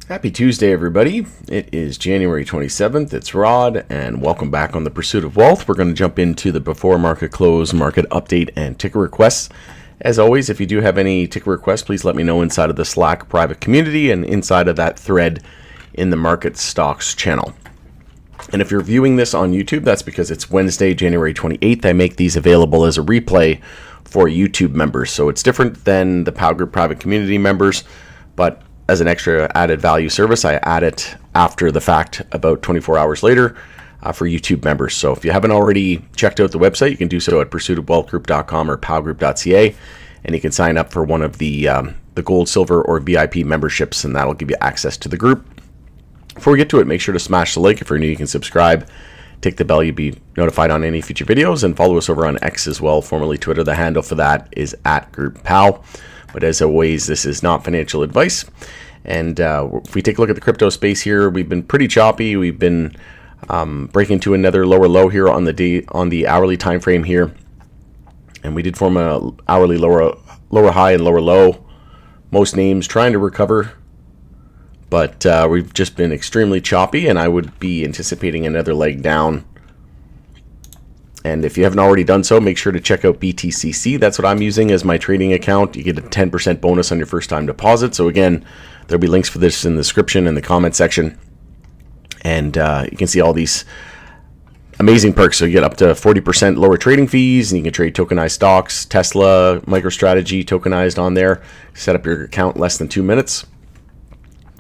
Happy Tuesday, everybody. It is January 27th. It's Rod, and welcome back on the Pursuit of Wealth. We're going to jump into the before market close, market update, and ticker requests. As always, if you do have any ticker requests, please let me know inside of the Slack private community and inside of that thread in the Market Stocks channel. And if you're viewing this on YouTube, that's because it's Wednesday, January 28th. I make these available as a replay for YouTube members. So it's different than the Pow Group private community members, but as an extra added value service, I add it after the fact about 24 hours later for YouTube members. So if you haven't already checked out the website, you can do so at pursuitofwealthgroup.com or powgroup.ca, and you can sign up for one of the gold, silver, or VIP memberships, and that'll give you access to the group. Before we get to it, make sure to smash the like. If you're new, you can subscribe. Tick the bell, you'll be notified on any future videos, and follow us over on X as well, formerly Twitter. The handle for that is @GroupPow. But as always, this is not financial advice. And if we take a look at the crypto space here, we've been pretty choppy. We've been breaking to another lower low here on the hourly time frame here, and we did form a hourly lower high and lower low. Most names trying to recover, but we've just been extremely choppy, and I would be anticipating another leg down. And if you haven't already done so, make sure to check out BTCC. That's what I'm using as my trading account. You get a 10% bonus on your first time deposit. So again, there'll be links for this in the description and the comment section. And you can see all these amazing perks. So you get up to 40% lower trading fees, and you can trade tokenized stocks, Tesla, MicroStrategy tokenized on there. Set up your account in less than 2 minutes.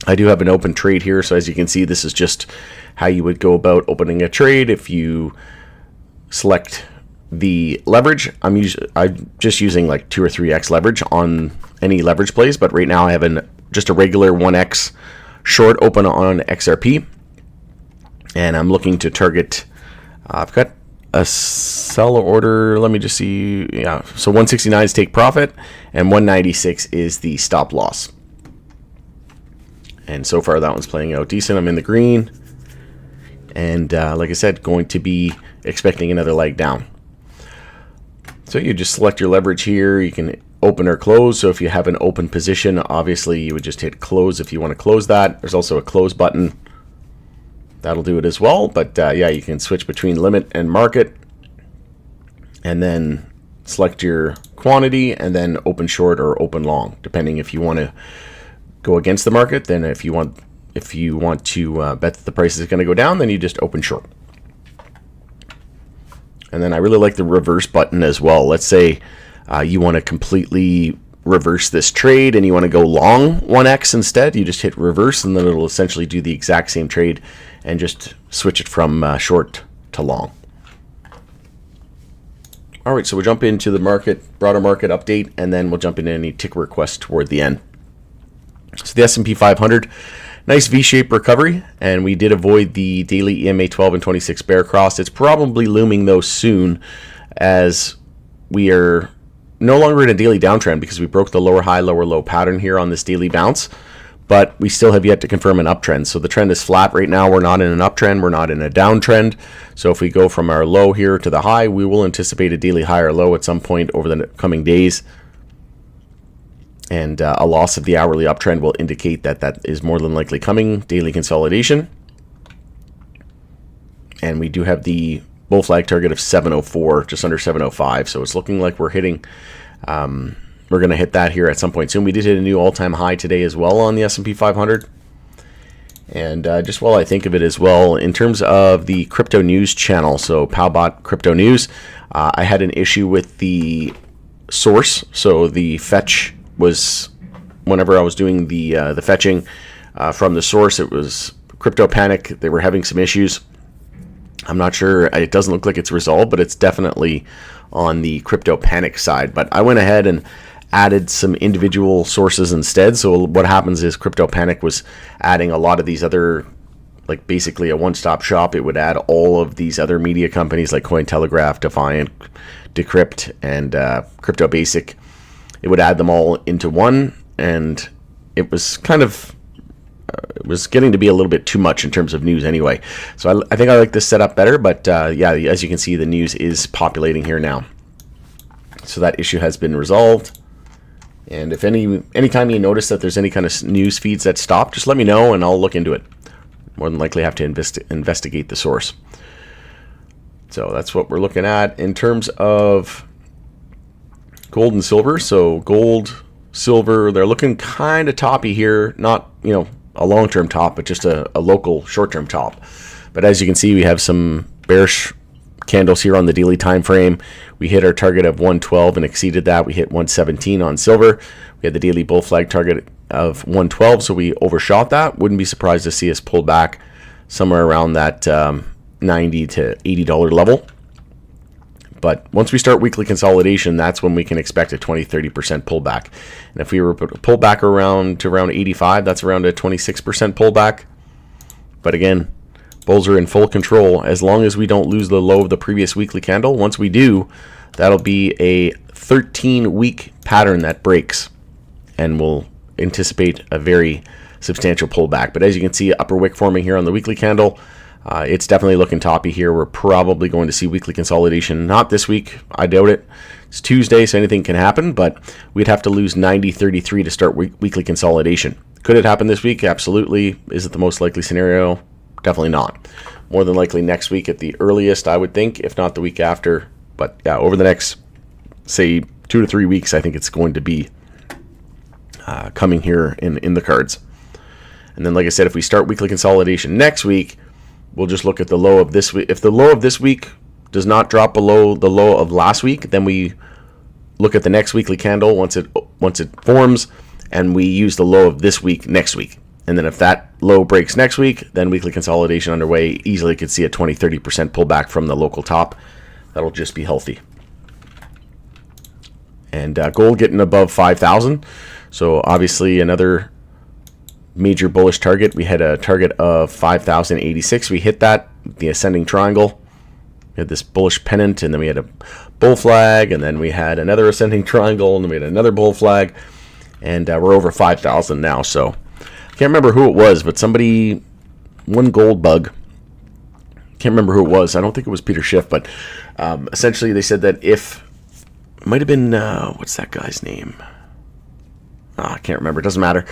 I do have an open trade here. So as you can see, this is just how you would go about opening a trade. If you select the leverage, I'm just using like 2 or 3x leverage on any leverage plays, but right now I have just a regular 1x short open on XRP, and I'm looking to target. I've got a sell order. Let me just see. Yeah, so 169 is take profit, and 196 is the stop loss. And so far that one's playing out decent. I'm in the green, and like I said, going to be expecting another leg down. So you just select your leverage here. You can open or close. So if you have an open position, obviously you would just hit close if you want to close that. There's also a close button. That'll do it as well. But yeah, you can switch between limit and market, and then select your quantity, and then open short or open long, depending if you want to go against the market. Then if you want to bet that the price is going to go down, then you just open short. And then I really like the reverse button as well. Let's say you want to completely reverse this trade and you want to go long 1x instead. You just hit reverse, and then it'll essentially do the exact same trade and just switch it from short to long. All right, so we'll jump into the broader market update, and then we'll jump into any ticker requests toward the end. So the S&P 500, nice V-shaped recovery, and we did avoid the daily EMA 12 and 26 bear cross. It's probably looming though soon, as we are no longer in a daily downtrend because we broke the lower high, lower low pattern here on this daily bounce, but we still have yet to confirm an uptrend. So the trend is flat right now. We're not in an uptrend. We're not in a downtrend. So if we go from our low here to the high, we will anticipate a daily high or low at some point over the coming days. And a loss of the hourly uptrend will indicate that is more than likely coming. Daily consolidation. And we do have the bull flag target of 704, just under 705. So it's looking like we're hitting, we're going to hit that here at some point soon. We did hit a new all-time high today as well on the S&P 500. And just while I think of it as well, in terms of the crypto news channel, so PowBot Crypto News, I had an issue with the source. So the fetch was, whenever I was doing the fetching from the source, it was Crypto Panic. They were having some issues. I'm not sure. It doesn't look like it's resolved, but it's definitely on the Crypto Panic side. But I went ahead and added some individual sources instead. So what happens is Crypto Panic was adding a lot of these other, like basically a one-stop shop. It would add all of these other media companies like Cointelegraph, Defiant, Decrypt, and Crypto Basic. It would add them all into one, and it was kind of it was getting to be a little bit too much in terms of news anyway. So I think I like this setup better, but yeah, as you can see, the news is populating here now. So that issue has been resolved. And if anytime you notice that there's any kind of news feeds that stop, just let me know and I'll look into it. More than likely have to investigate the source. So that's what we're looking at in terms of gold and silver. So gold, silver, they're looking kind of toppy here. Not, a long-term top, but just a local short-term top. But as you can see, we have some bearish candles here on the daily time frame. We hit our target of 112 and exceeded that. We hit 117 on silver. We had the daily bull flag target of 112, so we overshot that. Wouldn't be surprised to see us pull back somewhere around that $90 to $80 level. But once we start weekly consolidation, that's when we can expect a 20-30% pullback. And if we were to pull back around 85, that's around a 26% pullback. But again, bulls are in full control as long as we don't lose the low of the previous weekly candle. Once we do, that'll be a 13-week pattern that breaks, and we'll anticipate a very substantial pullback. But as you can see, upper wick forming here on the weekly candle. It's definitely looking toppy here. We're probably going to see weekly consolidation. Not this week. I doubt it. It's Tuesday, so anything can happen, but we'd have to lose 90.33 to start weekly consolidation. Could it happen this week? Absolutely. Is it the most likely scenario? Definitely not. More than likely next week at the earliest, I would think, if not the week after. But yeah, over the next, say, 2 to 3 weeks, I think it's going to be coming here in the cards. And then, like I said, if we start weekly consolidation next week, we'll just look at the low of this week. If the low of this week does not drop below the low of last week, then we look at the next weekly candle once it forms, and we use the low of this week next week. And then if that low breaks next week, then weekly consolidation underway. Easily could see a 20-30% pullback from the local top. That'll just be healthy. And gold getting above 5,000. So obviously another major bullish target. We had a target of 5,086. We hit that, the ascending triangle. We had this bullish pennant, and then we had a bull flag, and then we had another ascending triangle, and then we had another bull flag, and we're over 5,000 now. So I can't remember who it was, but somebody, one gold bug, can't remember who it was. I don't think it was Peter Schiff, but essentially they said that if, it might have been, what's that guy's name? I can't remember. It doesn't matter.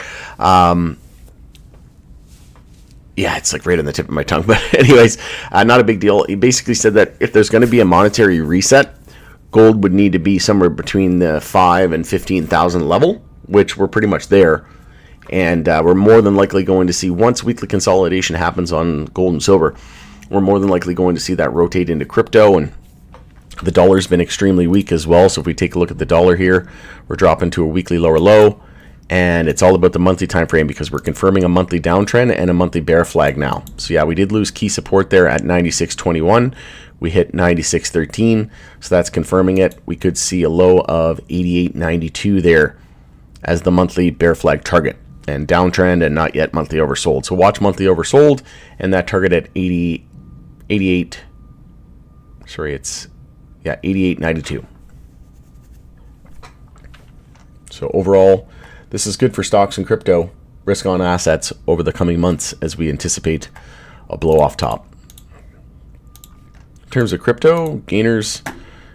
Yeah, it's like right on the tip of my tongue. But anyways, not a big deal. He basically said that if there's going to be a monetary reset, gold would need to be somewhere between the 5,000 and 15,000 level, which we're pretty much there. And we're more than likely going to see, once weekly consolidation happens on gold and silver, we're more than likely going to see that rotate into crypto. And the dollar's been extremely weak as well. So if we take a look at the dollar here, we're dropping to a weekly lower low. And it's all about the monthly time frame because we're confirming a monthly downtrend and a monthly bear flag now. So yeah, we did lose key support there at 96.21. We hit 96.13, so that's confirming it. We could see a low of 88.92 there as the monthly bear flag target, and downtrend and not yet monthly oversold. So watch monthly oversold and that target at 88. Sorry, it's 88.92. So overall, this is good for stocks and crypto, risk on assets over the coming months as we anticipate a blow off top. In terms of crypto, gainers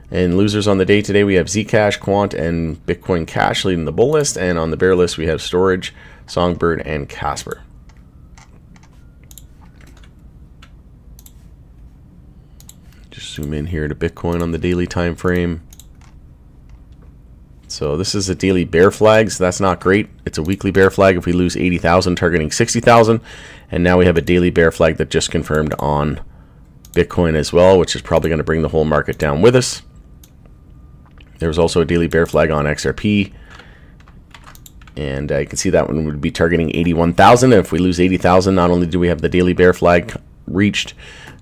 and losers on the day today, we have Zcash, Quant, and Bitcoin Cash leading the bull list. And on the bear list, we have Storage, Songbird, and Casper. Just zoom in here to Bitcoin on the daily time frame. So this is a daily bear flag, so that's not great. It's a weekly bear flag if we lose 80,000, targeting 60,000. And now we have a daily bear flag that just confirmed on Bitcoin as well, which is probably going to bring the whole market down with us. There was also a daily bear flag on XRP. And you can see that one would be targeting 81,000. And if we lose 80,000, not only do we have the daily bear flag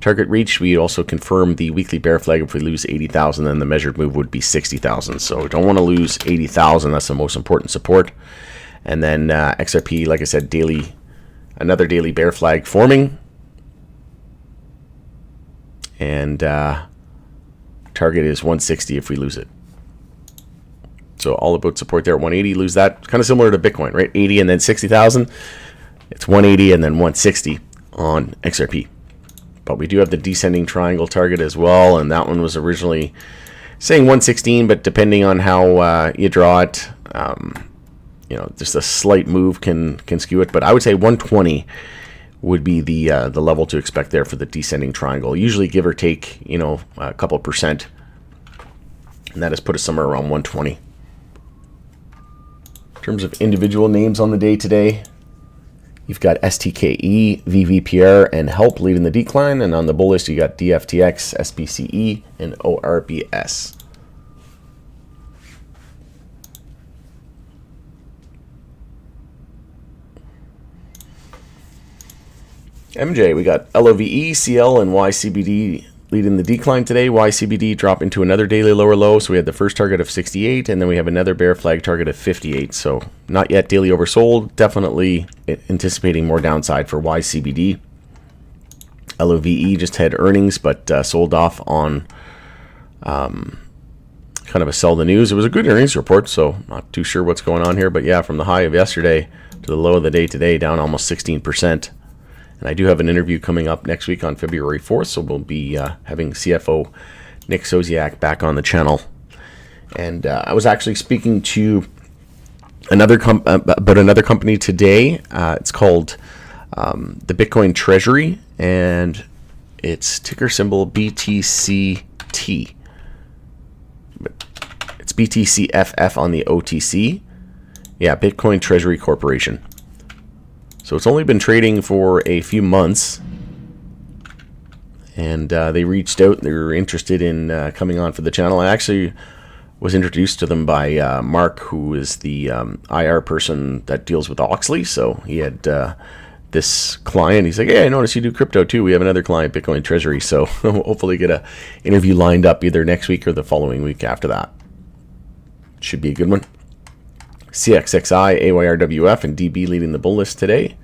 target reached, we also confirm the weekly bear flag. If we lose 80,000, then the measured move would be 60,000. So we don't want to lose 80,000. That's the most important support. And then XRP, like I said, another daily bear flag forming. And target is 160 if we lose it. So all about support there at 180. Lose that. Kind of similar to Bitcoin, right? 80 and then 60,000. It's 180 and then 160 on XRP. But we do have the descending triangle target as well, and that one was originally saying 116, but depending on how you draw it, just a slight move can skew it. But I would say 120 would be the level to expect there for the descending triangle. Usually give or take, a couple percent. And that has put us somewhere around 120. In terms of individual names on the day today, you've got STKE, VVPR, and HELP leading the decline. And on the bull list, you got DFTX, SPCE, and ORBS. MJ, we got LOVE, CL, and YCBD leading the decline today. YCBD dropping to another daily lower low. So we had the first target of 68, and then we have another bear flag target of 58. So not yet daily oversold. Definitely anticipating more downside for YCBD. LOVE just had earnings, but sold off on kind of a sell the news. It was a good earnings report, so not too sure what's going on here. But yeah, from the high of yesterday to the low of the day today, down almost 16%. And I do have an interview coming up next week on February 4th, so we'll be having CFO Nick Sosiak back on the channel. And I was actually speaking to about another company today. It's called the Bitcoin Treasury, and its ticker symbol BTCT. It's BTCFF on the OTC. Yeah, Bitcoin Treasury Corporation. So it's only been trading for a few months, and they reached out. They were interested in coming on for the channel. I actually was introduced to them by Mark, who is the IR person that deals with Oxley. So he had this client. He's like, hey, I noticed you do crypto too. We have another client, Bitcoin Treasury. So hopefully get an interview lined up either next week or the following week after that. Should be a good one. CXXI, AYRWF, and DB leading the bull list today.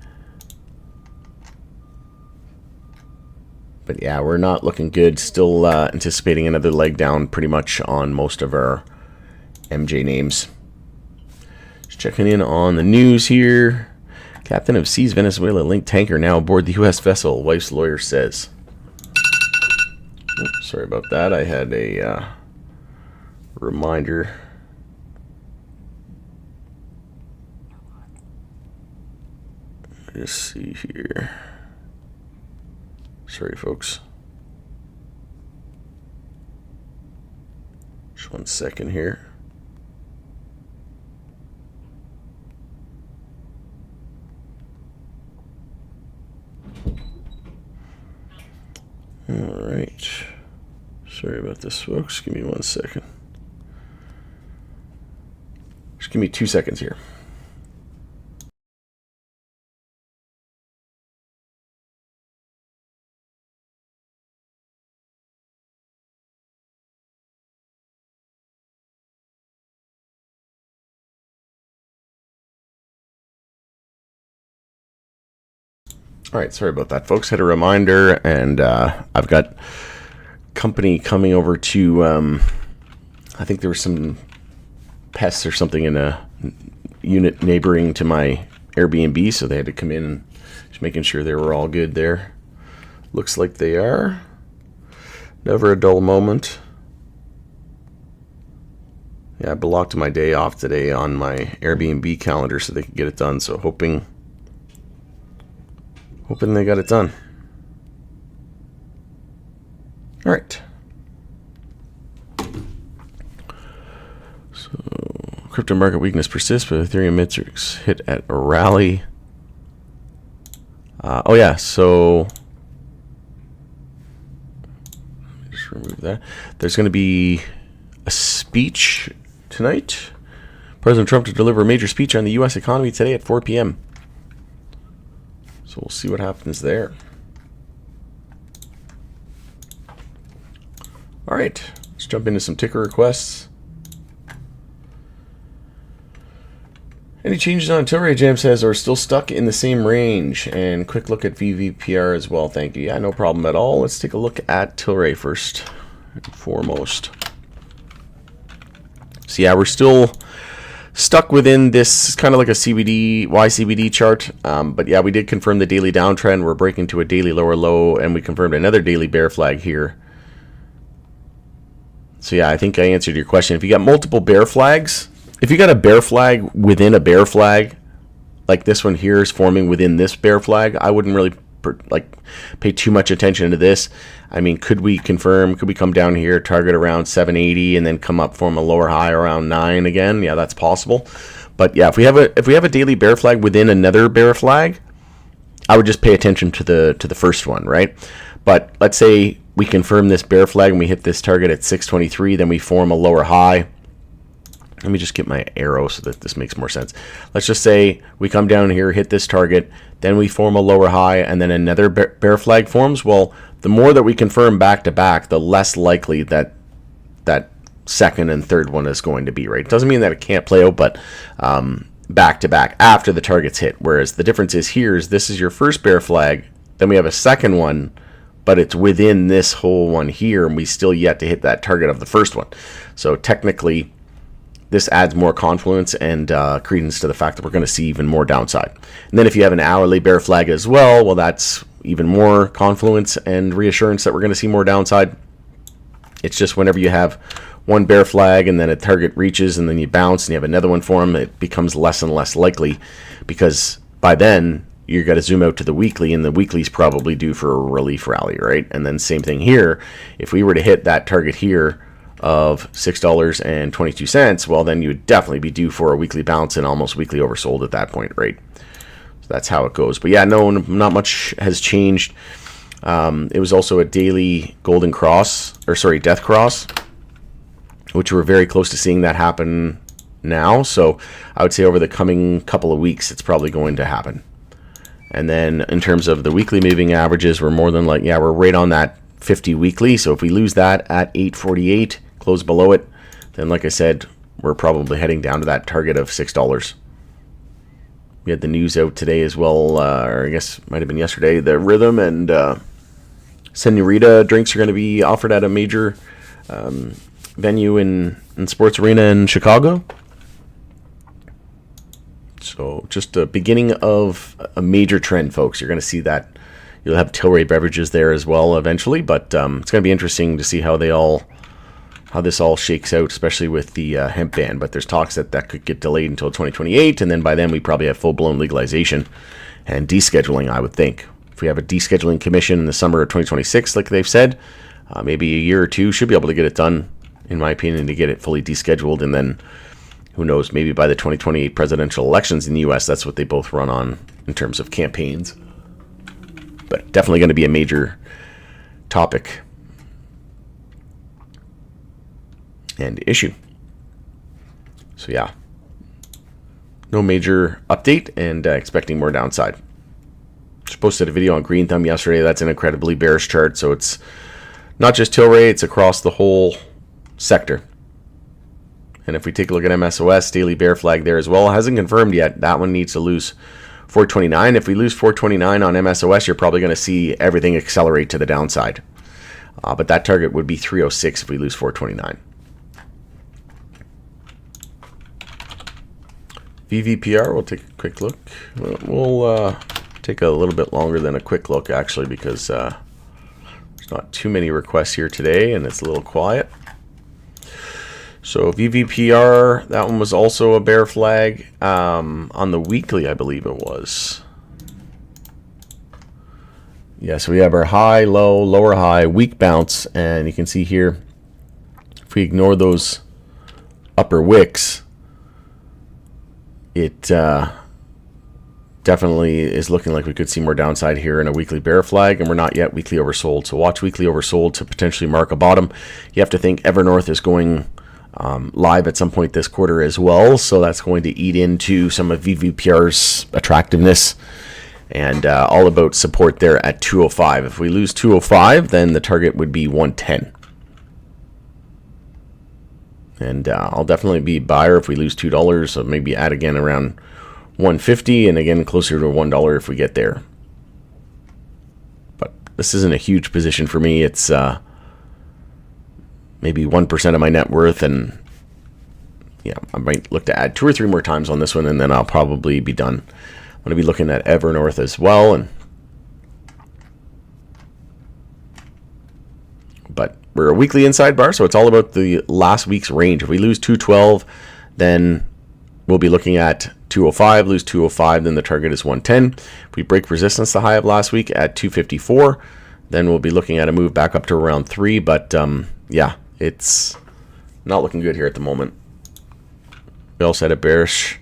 But yeah, we're not looking good. Still anticipating another leg down pretty much on most of our MJ names. Just checking in on the news here. Captain of Seas Venezuela linked tanker now aboard the U.S. vessel, wife's lawyer says. Oops, sorry about that. I had a reminder. Let's see here. Sorry, folks. Just 1 second here. All right. Sorry about this, folks. Give me 1 second. Just give me 2 seconds here. All right, sorry about that, folks. Had a reminder, and I've got company coming over to, I think there were some pests or something in a unit neighboring to my Airbnb, so they had to come in and just making sure they were all good there. Looks like they are. Never a dull moment. Yeah, I blocked my day off today on my Airbnb calendar so they could get it done, so hoping they got it done. All right. So, crypto market weakness persists, but Ethereum metrics hit at a rally. Oh yeah, so let me just remove that. There's going to be a speech tonight. President Trump to deliver a major speech on the U.S. economy today at 4 p.m. So we'll see what happens there. All right, let's jump into some ticker requests. Any changes on Tilray, Jam says, are still stuck in the same range? And quick look at VVPR as well, thank you. Yeah, no problem at all. Let's take a look at Tilray first and foremost. So yeah, we're still stuck within this kind of like a CBD, YCBD chart. But yeah, we did confirm the daily downtrend. We're breaking to a daily lower low, and we confirmed another daily bear flag here. So yeah, I think I answered your question. If you got multiple bear flags, if you got a bear flag within a bear flag, like this one here is forming within this bear flag, I wouldn't really pay too much attention to this. I mean, could we confirm? Could we come down here, target around 780, and then come up, form a lower high around 9 again? Yeah, that's possible. But yeah, if we have a daily bear flag within another bear flag, I would just pay attention to the first one, right? But let's say we confirm this bear flag and we hit this target at 623, then we form a lower high. Let me just get my arrow so that this makes more sense. Let's just say we come down here, hit this target, then we form a lower high, and then another bear flag forms. Well, the more that we confirm back to back, the less likely that second and third one is going to be, right? It doesn't mean that it can't play out, but back to back after the target's hit. Whereas the difference is here is this is your first bear flag, then we have a second one, but it's within this whole one here, and we still yet to hit that target of the first one. So technically, this adds more confluence and credence to the fact that we're going to see even more downside. And then if you have an hourly bear flag as well, well, that's even more confluence and reassurance that we're going to see more downside. It's just whenever you have one bear flag and then a target reaches and then you bounce and you have another one form, it becomes less and less likely, because by then you've got to zoom out to the weekly, and the weekly's probably due for a relief rally, right? And then same thing here. If we were to hit that target here of $6.22, well, then you would definitely be due for a weekly bounce and almost weekly oversold at that point, right? So that's how it goes. But yeah, no, not much has changed. It was also a daily golden cross, or sorry, death cross, which we're very close to seeing that happen now. So I would say over the coming couple of weeks, it's probably going to happen. And then in terms of the weekly moving averages, we're more than like, yeah, we're right on that 50 weekly. So if we lose that at 848, close below it, then like I said, we're probably heading down to that target of $6. We had the news out today as well, or I guess it might have been yesterday. The Rhythm and Senorita drinks are going to be offered at a major venue in Sports Arena in Chicago. So just a beginning of a major trend, folks. You're going to see that. You'll have Tilray beverages there as well eventually, but it's going to be interesting to see how this all shakes out, especially with the hemp ban. But there's talks that could get delayed until 2028, and then by then we probably have full-blown legalization and descheduling, I would think. If we have a descheduling commission in the summer of 2026, like they've said, maybe a year or two should be able to get it done, in my opinion, to get it fully descheduled. And then, who knows, maybe by the 2028 presidential elections in the U.S., that's what they both run on in terms of campaigns. But definitely going to be a major topic and issue. So yeah, no major update, and expecting more downside. Just posted a video on Green Thumb yesterday. That's an incredibly bearish chart. So it's not just Tilray, it's across the whole sector. And if we take a look at MSOS, daily bear flag there as well. It hasn't confirmed yet. That one needs to lose 429. If we lose 429 on MSOS, you're probably going to see everything accelerate to the downside. But that target would be 306 if we lose 429. VVPR, we'll take a quick look. We'll take a little bit longer than a quick look, actually, because there's not too many requests here today, and it's a little quiet. So VVPR, that one was also a bear flag on the weekly, I believe it was. Yeah, so we have our high, low, lower high, weak bounce, and you can see here, if we ignore those upper wicks, it definitely is looking like we could see more downside here in a weekly bear flag, and we're not yet weekly oversold. So watch weekly oversold to potentially mark a bottom. You have to think Evernorth is going live at some point this quarter as well, so that's going to eat into some of VVPR's attractiveness, and all about support there at 205. If we lose 205, then the target would be 110. And I'll definitely be a buyer if we lose $2, so maybe add again around 150, and again closer to $1 if we get there. But this isn't a huge position for me. It's maybe 1% of my net worth, and yeah, I might look to add 2 or 3 more times on this one, and then I'll probably be done. I'm going to be looking at Evernorth as well, but we're a weekly inside bar, so it's all about the last week's range. If we lose 212, then we'll be looking at 205, lose 205, then the target is 110. If we break resistance, the high of last week at 254, then we'll be looking at a move back up to around 3. But yeah, it's not looking good here at the moment. We also had a bearish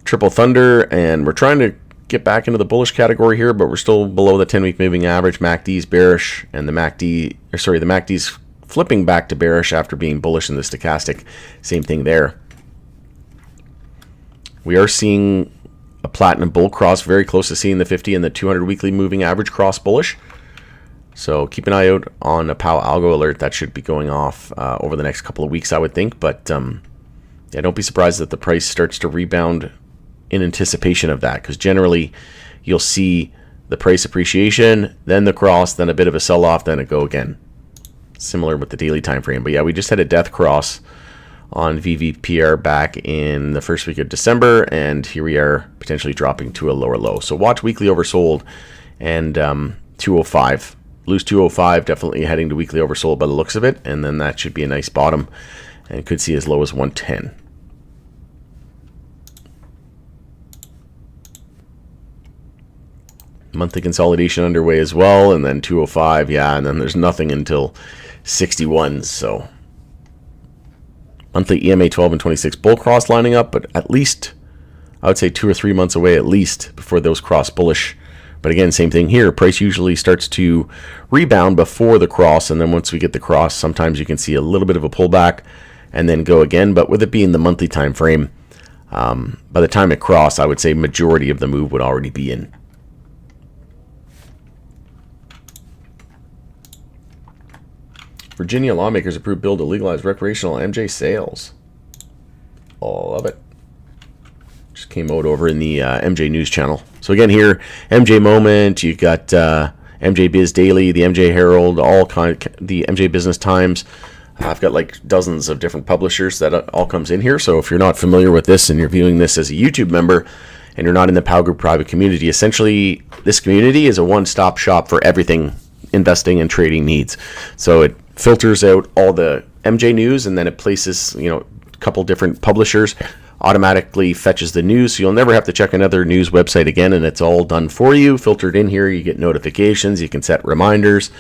triple thunder, and we're trying to get back into the bullish category here, but we're still below the 10-week moving average. MACD's bearish, and the MACD's flipping back to bearish after being bullish in the stochastic. Same thing there. We are seeing a platinum bull cross very close to seeing the 50 and the 200 weekly moving average cross bullish. So keep an eye out on a POW algo alert that should be going off over the next couple of weeks, I would think. But yeah, don't be surprised that the price starts to rebound in anticipation of that, because generally you'll see the price appreciation, then the cross, then a bit of a sell-off, then it go again. Similar with the daily time frame. But yeah, we just had a death cross on VVPR back in the first week of December, and here we are potentially dropping to a lower low. So watch weekly oversold and 205. Lose 205, definitely heading to weekly oversold by the looks of it, and then that should be a nice bottom, and could see as low as 110. Monthly consolidation underway as well, and then 205, yeah, and then there's nothing until 61, so monthly EMA 12 and 26 bull cross lining up, but at least I would say 2 or 3 months away at least before those cross bullish. But again, same thing here. Price usually starts to rebound before the cross, and then once we get the cross, sometimes you can see a little bit of a pullback and then go again. But with it being the monthly time frame, by the time it crossed, I would say majority of the move would already be in. Virginia lawmakers approved bill to legalize recreational MJ sales. All of it. Just came out over in the MJ News channel. So again here, MJ Moment, you got MJ Biz Daily, the MJ Herald, the MJ Business Times. I've got like dozens of different publishers that all comes in here. So if you're not familiar with this and you're viewing this as a YouTube member and you're not in the POW Group private community, essentially this community is a one-stop shop for everything investing and trading needs. So it filters out all the MJ news, and then it places, a couple different publishers, automatically fetches the news, so you'll never have to check another news website again, and it's all done for you, filtered in here. You get notifications, you can set reminders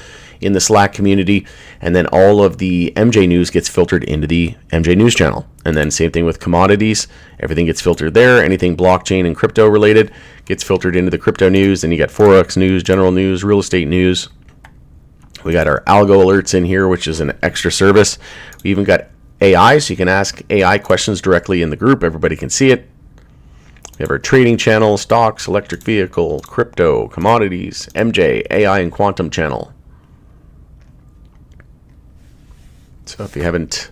in the Slack community, and then all of the MJ news gets filtered into the MJ News channel. And then same thing with commodities, everything gets filtered there. Anything blockchain and crypto related gets filtered into the crypto news. Then you got Forex news, general news, real estate news. We got our algo alerts in here, which is an extra service. We even got AI, so you can ask AI questions directly in the group. Everybody can see it. We have our trading channel, stocks, electric vehicle, crypto, commodities, MJ, AI, and quantum channel. So if you haven't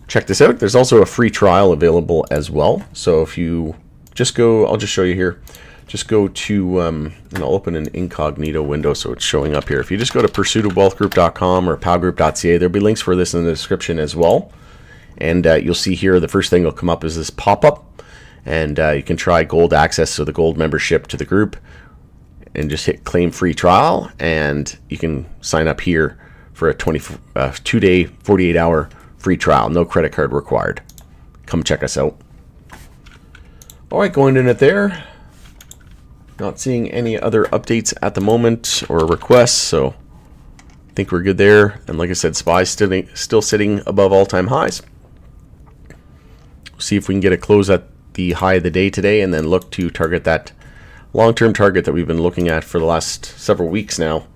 checked this out, there's also a free trial available as well. So if you just go, I'll just show you here. Just go to, and I'll open an incognito window so it's showing up here. If you just go to pursuitofwealthgroup.com or powgroup.ca, there'll be links for this in the description as well. And you'll see here the first thing that'll come up is this pop-up. And you can try gold access, so the gold membership to the group, and just hit claim free trial. And you can sign up here for a 2-day, 48-hour free trial. No credit card required. Come check us out. All right, going in it there. Not seeing any other updates at the moment or requests, so I think we're good there. And like I said, SPY still sitting above all-time highs. See if we can get a close at the high of the day today, and then look to target that long-term target that we've been looking at for the last several weeks now.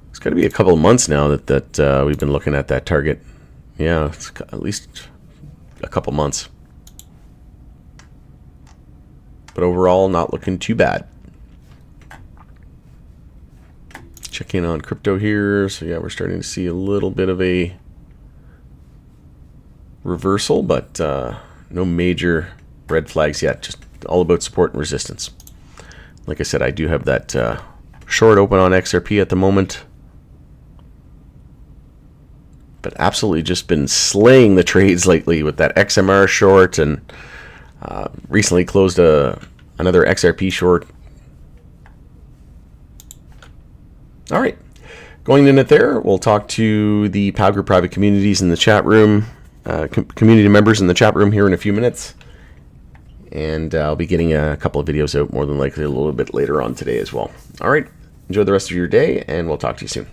It's got to be a couple of months now that we've been looking at that target. Yeah, it's at least a couple months. But overall, not looking too bad. Check in on crypto here. So yeah, we're starting to see a little bit of a reversal, but no major red flags yet. Just all about support and resistance. Like I said, I do have that short open on XRP at the moment. But absolutely just been slaying the trades lately with that XMR short, and recently closed another XRP short. All right, going in it there, we'll talk to the POW Group private communities in the chat room community members in the chat room here in a few minutes. And I'll be getting a couple of videos out more than likely a little bit later on today as well. All right. Enjoy the rest of your day, and we'll talk to you soon.